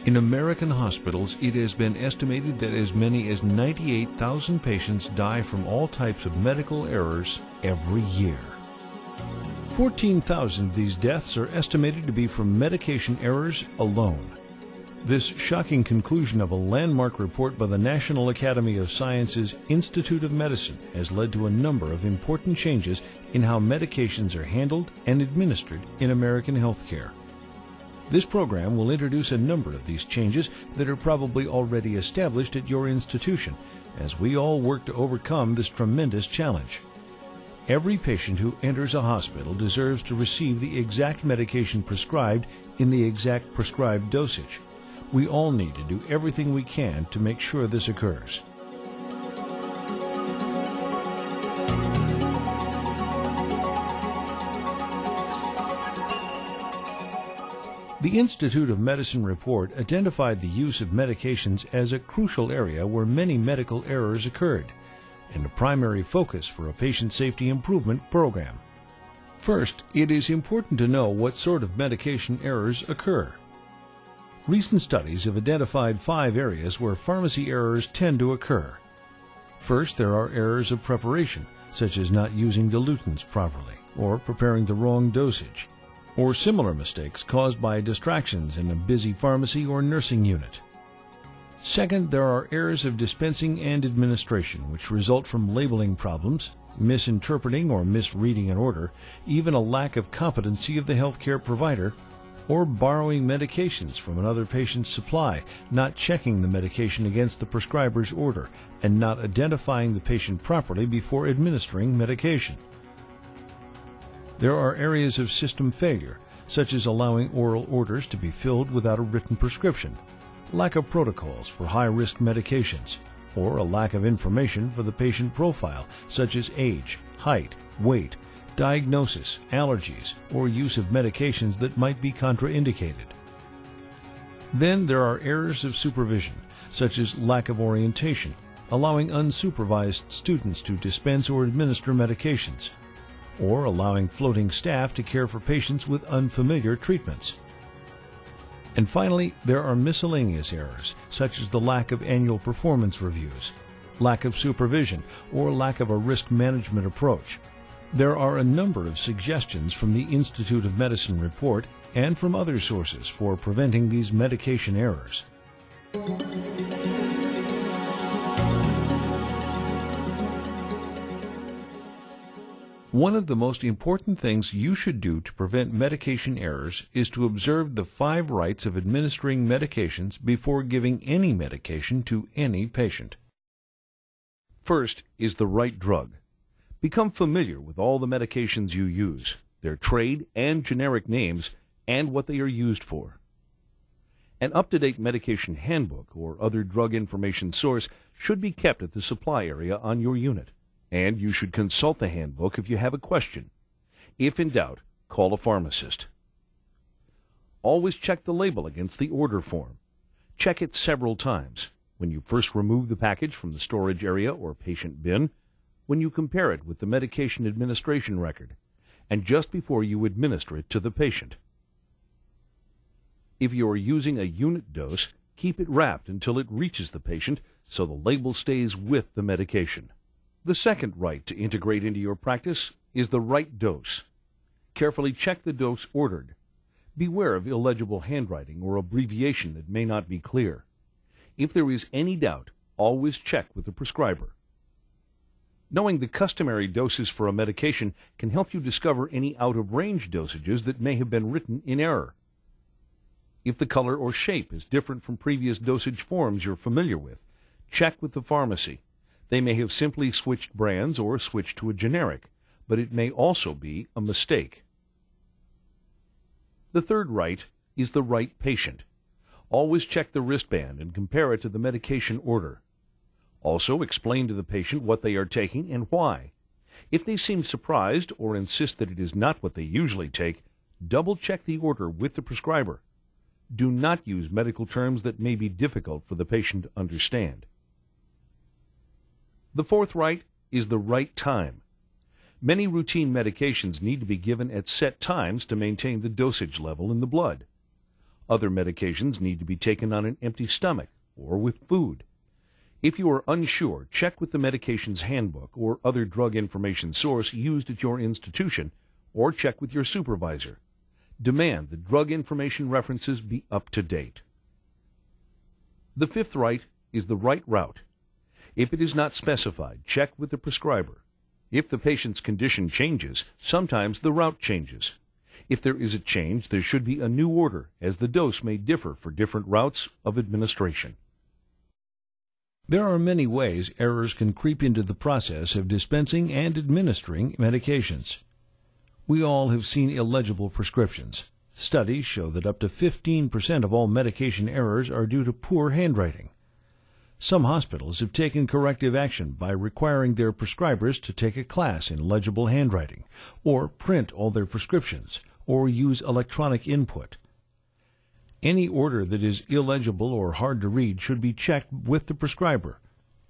In American hospitals, it has been estimated that as many as 98,000 patients die from all types of medical errors every year. 14,000 of these deaths are estimated to be from medication errors alone. This shocking conclusion of a landmark report by the National Academy of Sciences Institute of Medicine has led to a number of important changes in how medications are handled and administered in American healthcare. This program will introduce a number of these changes that are probably already established at your institution, as we all work to overcome this tremendous challenge. Every patient who enters a hospital deserves to receive the exact medication prescribed in the exact prescribed dosage. We all need to do everything we can to make sure this occurs. The Institute of Medicine report identified the use of medications as a crucial area where many medical errors occurred, and a primary focus for a patient safety improvement program. First, it is important to know what sort of medication errors occur. Recent studies have identified 5 areas where pharmacy errors tend to occur. First, there are errors of preparation, such as not using dilutants properly, or preparing the wrong dosage, or similar mistakes caused by distractions in a busy pharmacy or nursing unit. Second, there are errors of dispensing and administration, which result from labeling problems, misinterpreting or misreading an order, even a lack of competency of the healthcare provider, or borrowing medications from another patient's supply, not checking the medication against the prescriber's order, and not identifying the patient properly before administering medication. There are areas of system failure, such as allowing oral orders to be filled without a written prescription, lack of protocols for high-risk medications, or a lack of information for the patient profile, such as age, height, weight, diagnosis, allergies, or use of medications that might be contraindicated. Then there are errors of supervision, such as lack of orientation, allowing unsupervised students to dispense or administer medications, or allowing floating staff to care for patients with unfamiliar treatments. And finally, there are miscellaneous errors, such as the lack of annual performance reviews, lack of supervision, or lack of a risk management approach. There are a number of suggestions from the Institute of Medicine report and from other sources for preventing these medication errors. One of the most important things you should do to prevent medication errors is to observe the 5 rights of administering medications before giving any medication to any patient. First is the right drug. Become familiar with all the medications you use, their trade and generic names, and what they are used for. An up-to-date medication handbook or other drug information source should be kept at the supply area on your unit, and you should consult the handbook if you have a question. If in doubt, call a pharmacist. Always check the label against the order form. Check it several times: when you first remove the package from the storage area or patient bin, when you compare it with the medication administration record, and just before you administer it to the patient. If you are using a unit dose, keep it wrapped until it reaches the patient so the label stays with the medication. The second right to integrate into your practice is the right dose. Carefully check the dose ordered. Beware of illegible handwriting or abbreviation that may not be clear. If there is any doubt, always check with the prescriber. Knowing the customary doses for a medication can help you discover any out-of-range dosages that may have been written in error. If the color or shape is different from previous dosage forms you're familiar with, check with the pharmacy. They may have simply switched brands or switched to a generic, but it may also be a mistake. The third right is the right patient. Always check the wristband and compare it to the medication order. Also, explain to the patient what they are taking and why. If they seem surprised or insist that it is not what they usually take, double-check the order with the prescriber. Do not use medical terms that may be difficult for the patient to understand. The fourth right is the right time. Many routine medications need to be given at set times to maintain the dosage level in the blood. Other medications need to be taken on an empty stomach or with food. If you are unsure, check with the medication's handbook or other drug information source used at your institution, or check with your supervisor. Demand the drug information references be up to date. The fifth right is the right route. If it is not specified, check with the prescriber. If the patient's condition changes, sometimes the route changes. If there is a change, there should be a new order, as the dose may differ for different routes of administration. There are many ways errors can creep into the process of dispensing and administering medications. We all have seen illegible prescriptions. Studies show that up to 15% of all medication errors are due to poor handwriting. Some hospitals have taken corrective action by requiring their prescribers to take a class in legible handwriting, or print all their prescriptions, or use electronic input. Any order that is illegible or hard to read should be checked with the prescriber.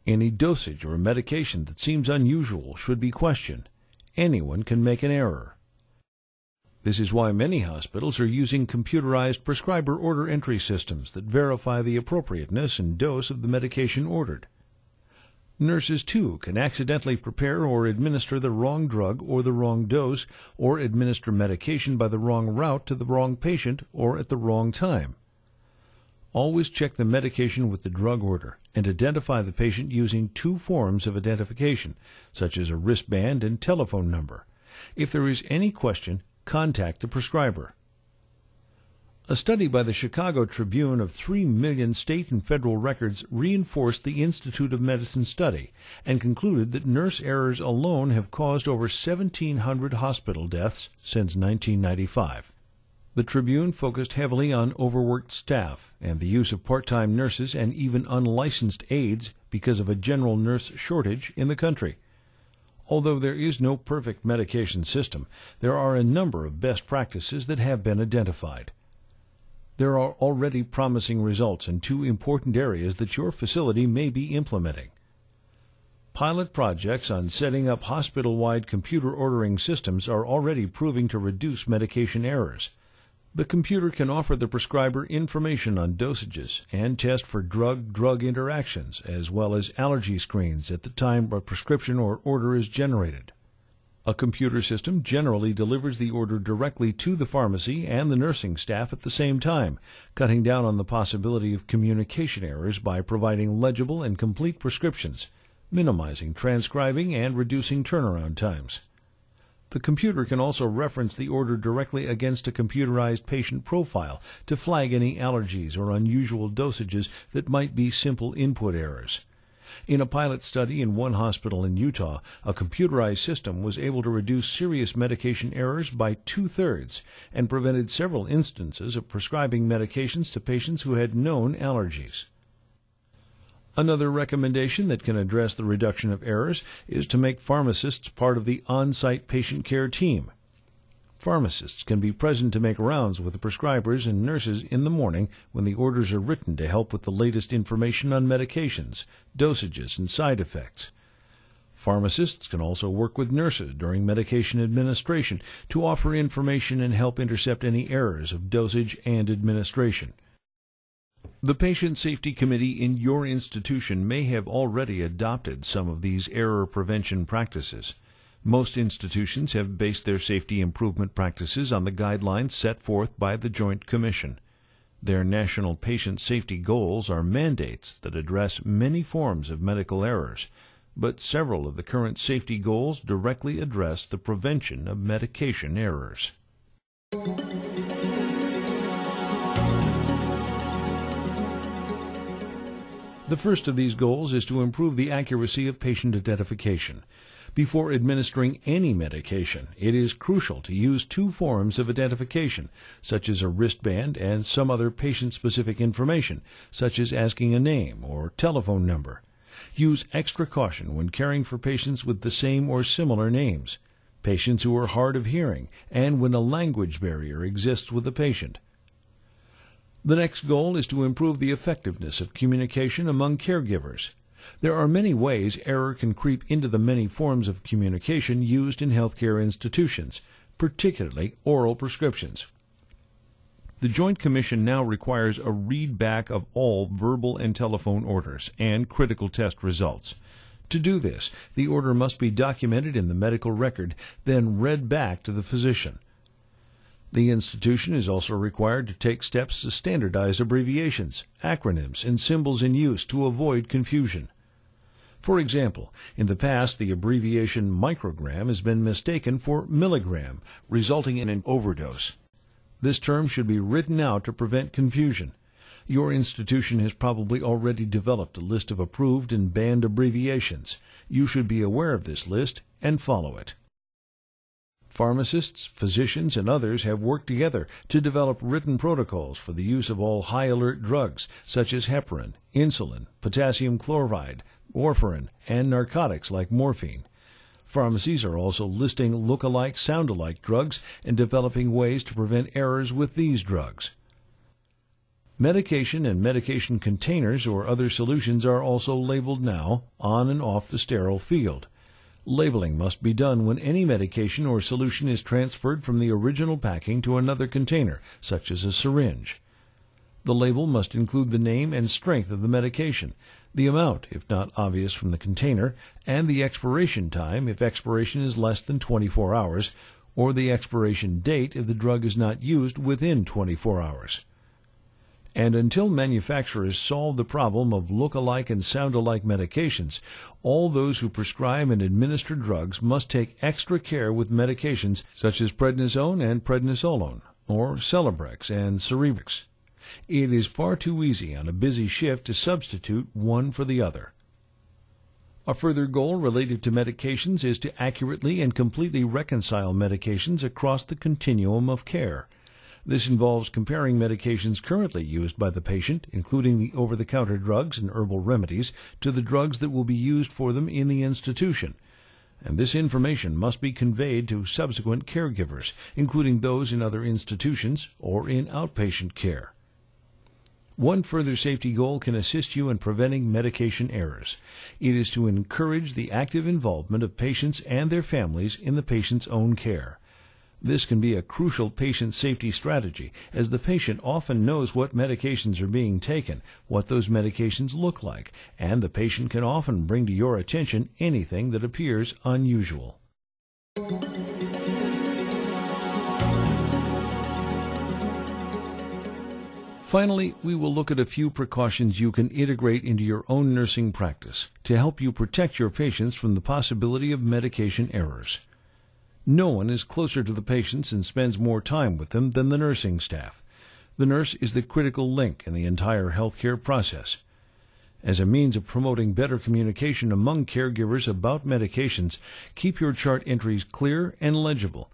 Any dosage or medication that seems unusual should be questioned. Anyone can make an error. This is why many hospitals are using computerized prescriber order entry systems that verify the appropriateness and dose of the medication ordered. Nurses, too, can accidentally prepare or administer the wrong drug or the wrong dose, or administer medication by the wrong route to the wrong patient or at the wrong time. Always check the medication with the drug order and identify the patient using two forms of identification, such as a wristband and telephone number. If there is any question, contact the prescriber. A study by the Chicago Tribune of 3 million state and federal records reinforced the Institute of Medicine study and concluded that nurse errors alone have caused over 1,700 hospital deaths since 1995. The Tribune focused heavily on overworked staff and the use of part-time nurses and even unlicensed aides because of a general nurse shortage in the country. Although there is no perfect medication system, there are a number of best practices that have been identified. There are already promising results in two important areas that your facility may be implementing. Pilot projects on setting up hospital-wide computer ordering systems are already proving to reduce medication errors. The computer can offer the prescriber information on dosages and test for drug-drug interactions, as well as allergy screens at the time a prescription or order is generated. A computer system generally delivers the order directly to the pharmacy and the nursing staff at the same time, cutting down on the possibility of communication errors by providing legible and complete prescriptions, minimizing transcribing and reducing turnaround times. The computer can also reference the order directly against a computerized patient profile to flag any allergies or unusual dosages that might be simple input errors. In a pilot study in one hospital in Utah, a computerized system was able to reduce serious medication errors by 2/3 and prevented several instances of prescribing medications to patients who had known allergies. Another recommendation that can address the reduction of errors is to make pharmacists part of the on-site patient care team. Pharmacists can be present to make rounds with the prescribers and nurses in the morning when the orders are written to help with the latest information on medications, dosages, and side effects. Pharmacists can also work with nurses during medication administration to offer information and help intercept any errors of dosage and administration. The Patient Safety Committee in your institution may have already adopted some of these error prevention practices. Most institutions have based their safety improvement practices on the guidelines set forth by the Joint Commission. Their national patient safety goals are mandates that address many forms of medical errors, but several of the current safety goals directly address the prevention of medication errors. The first of these goals is to improve the accuracy of patient identification. Before administering any medication, it is crucial to use two forms of identification, such as a wristband and some other patient-specific information, such as asking a name or telephone number. Use extra caution when caring for patients with the same or similar names, patients who are hard of hearing, and when a language barrier exists with the patient. The next goal is to improve the effectiveness of communication among caregivers. There are many ways error can creep into the many forms of communication used in healthcare institutions, particularly oral prescriptions. The Joint Commission now requires a read-back of all verbal and telephone orders and critical test results. To do this, the order must be documented in the medical record, then read back to the physician. The institution is also required to take steps to standardize abbreviations, acronyms, and symbols in use to avoid confusion. For example, in the past the abbreviation microgram has been mistaken for milligram, resulting in an overdose. This term should be written out to prevent confusion. Your institution has probably already developed a list of approved and banned abbreviations. You should be aware of this list and follow it. Pharmacists, physicians, and others have worked together to develop written protocols for the use of all high-alert drugs, such as heparin, insulin, potassium chloride, warfarin, and narcotics like morphine. Pharmacies are also listing look-alike, sound-alike drugs and developing ways to prevent errors with these drugs. Medication and medication containers or other solutions are also labeled now on and off the sterile field. Labeling must be done when any medication or solution is transferred from the original packing to another container, such as a syringe. The label must include the name and strength of the medication, the amount, if not obvious from the container, and the expiration time if expiration is less than 24 hours, or the expiration date if the drug is not used within 24 hours. And until manufacturers solve the problem of look-alike and sound-alike medications, all those who prescribe and administer drugs must take extra care with medications such as prednisone and prednisolone, or Celebrex and Cerebrex. It is far too easy on a busy shift to substitute one for the other. A further goal related to medications is to accurately and completely reconcile medications across the continuum of care. This involves comparing medications currently used by the patient, including the over-the-counter drugs and herbal remedies, to the drugs that will be used for them in the institution. And this information must be conveyed to subsequent caregivers, including those in other institutions or in outpatient care. One further safety goal can assist you in preventing medication errors. It is to encourage the active involvement of patients and their families in the patient's own care. This can be a crucial patient safety strategy, as the patient often knows what medications are being taken, what those medications look like, and the patient can often bring to your attention anything that appears unusual. Finally, we will look at a few precautions you can integrate into your own nursing practice to help you protect your patients from the possibility of medication errors. No one is closer to the patients and spends more time with them than the nursing staff. The nurse is the critical link in the entire healthcare process. As a means of promoting better communication among caregivers about medications, keep your chart entries clear and legible.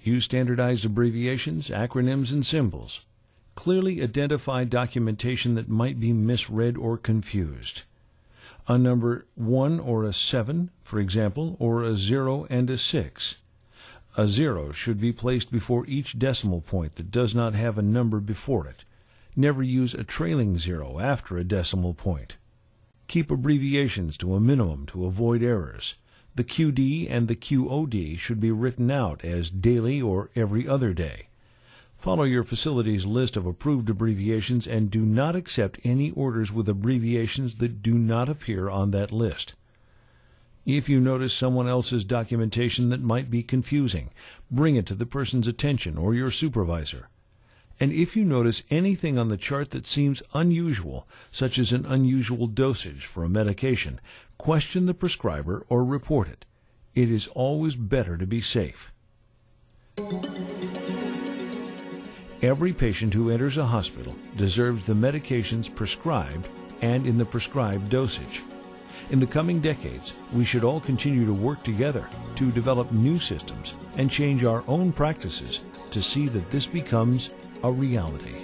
Use standardized abbreviations, acronyms, and symbols. Clearly identify documentation that might be misread or confused. A number 1 or a 7, for example, or a 0 and a 6. A 0 should be placed before each decimal point that does not have a number before it. Never use a trailing 0 after a decimal point. Keep abbreviations to a minimum to avoid errors. The QD and the QOD should be written out as daily or every other day. Follow your facility's list of approved abbreviations and do not accept any orders with abbreviations that do not appear on that list. If you notice someone else's documentation that might be confusing, bring it to the person's attention or your supervisor. And if you notice anything on the chart that seems unusual, such as an unusual dosage for a medication, question the prescriber or report it. It is always better to be safe. Every patient who enters a hospital deserves the medications prescribed and in the prescribed dosage. In the coming decades, we should all continue to work together to develop new systems and change our own practices to see that this becomes a reality.